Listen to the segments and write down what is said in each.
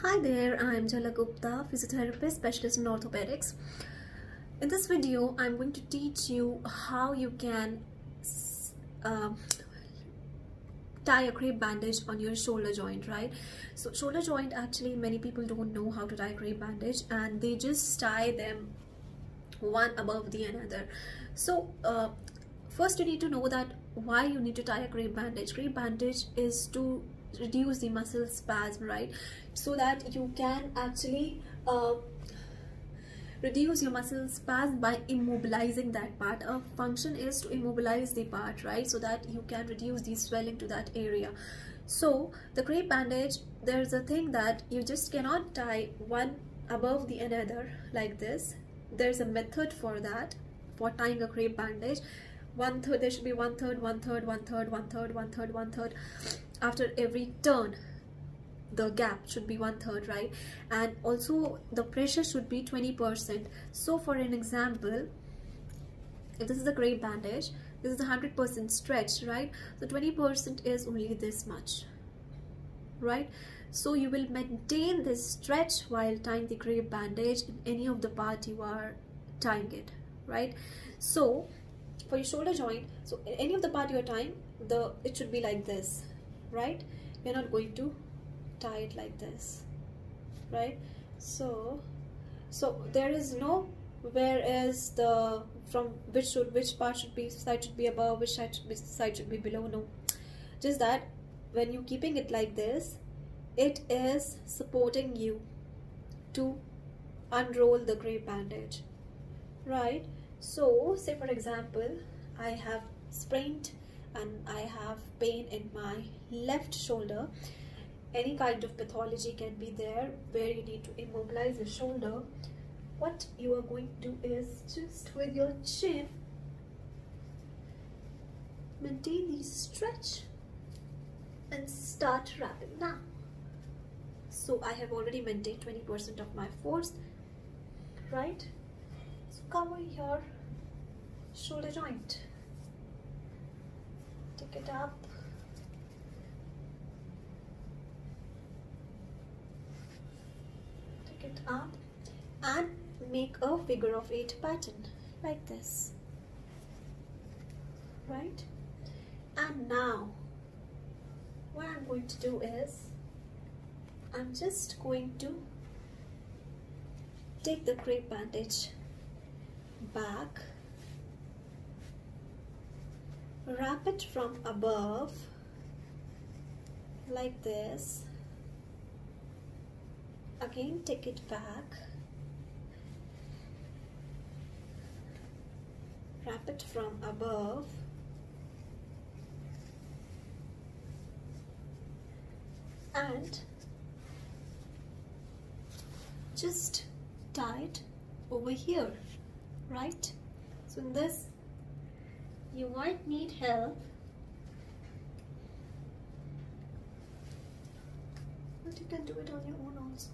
Hi there, I'm Jala Gupta, physiotherapist specialist in orthopedics. In this video, I'm going to teach you how you can uh, tie a crepe bandage on your shoulder joint, right? So shoulder joint, actually many people don't know how to tie a crepe bandage and they just tie them one above the another. So first you need to know that why you need to tie a crepe bandage. Crepe bandage is to reduce the muscle spasm, right? So that you can actually reduce your muscle spasm by immobilizing that part. A function is to immobilize the part, right? So that you can reduce the swelling to that area. So the crepe bandage, there's a thing that you just cannot tie one above the another like this. There's a method for that, for tying a crepe bandage. One third, there should be one third, one third, one third, one third, one third, one third. After every turn, the gap should be one third, right? And also the pressure should be 20%. So for an example, if this is a crepe bandage, this is a 100% stretch, right? So 20% is only this much, right? So you will maintain this stretch while tying the crepe bandage in any of the part you are tying it, right? So for your shoulder joint, so in any of the part you are tying, it should be like this, right? You're not going to tie it like this, right? So there is no where is the from which part should be, side should be above, which side should be below. No, just that when you keeping it like this, it is supporting you to unroll the crepe bandage, right? So say for example, I have sprained and I have pain in my left shoulder. Any kind of pathology can be there where you need to immobilize the shoulder. What you are going to do is just with your chin maintain the stretch and start wrapping now. So I have already maintained 20% of my force, right? So cover your shoulder joint, take it up, take it up, and make a figure of 8 pattern like this, right? And now what I'm going to do is I'm just going to take the crepe bandage back, wrap it from above like this, again take it back, wrap it from above, and just tie it over here, right? So in this you might need help, but you can do it on your own also.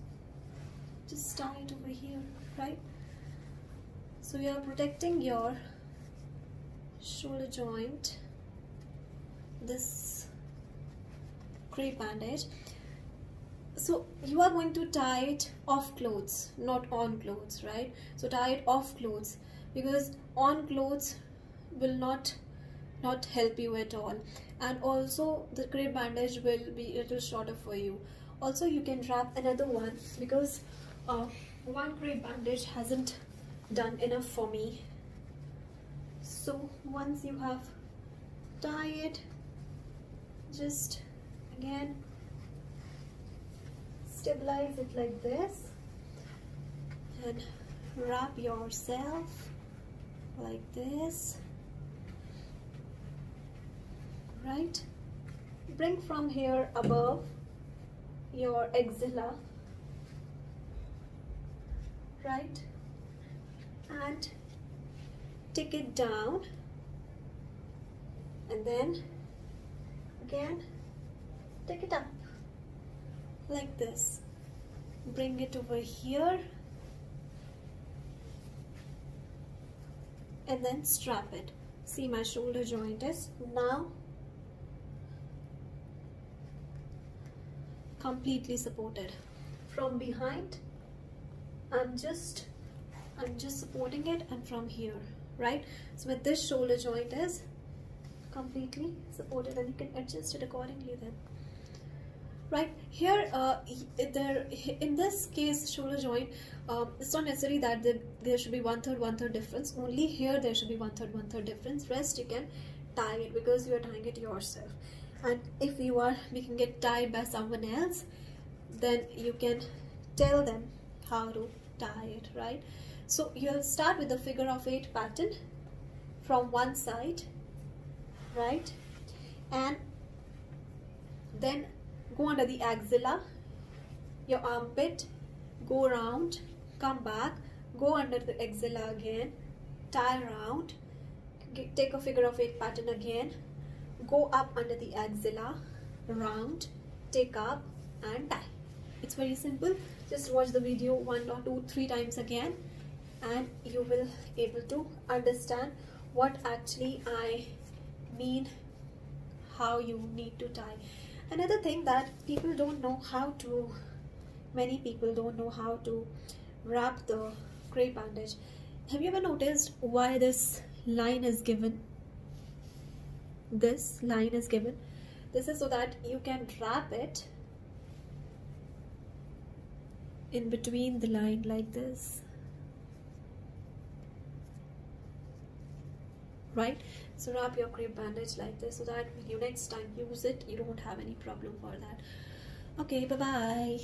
Just tie it over here, right? So you are protecting your shoulder joint, this crepe bandage. So you are going to tie it off clothes, not on clothes, right? So tie it off clothes, because on clothes will not help you at all, and also the crepe bandage will be a little shorter for you. Also you can wrap another one, because one crepe bandage hasn't done enough for me. So once you have tied it, just again stabilize it like this and wrap yourself like this, right? Bring from here above your axilla, right? And take it down, and then again take it up like this. Bring it over here and then strap it. See, my shoulder joint is now completely supported. from behind I'm just supporting it, and from here, right? So with this shoulder joint is completely supported, and you can adjust it accordingly then, right? Here in this case, shoulder joint, it's not necessary that there should be 1/3 difference. Only here there should be 1/3 difference. Rest you can tie it because you are tying it yourself. And if you are making it tied by someone else, then you can tell them how to tie it, right? So you'll start with the figure of 8 pattern from one side, right? And then go under the axilla, your armpit, go around, come back, go under the axilla again, tie around, take a figure of 8 pattern again, go up under the axilla, round, take up and tie. It's very simple. Just watch the video 1 or 2, 3 times again, and you will able to understand what actually I mean, how you need to tie. Another thing that people don't know how to, many people don't know how to wrap the crepe bandage. Have you ever noticed why this line is given? This line is given. This is so that you can wrap it in between the line like this, right? So wrap your crepe bandage like this so that when you next time use it, you don't have any problem for that. Okay, bye bye.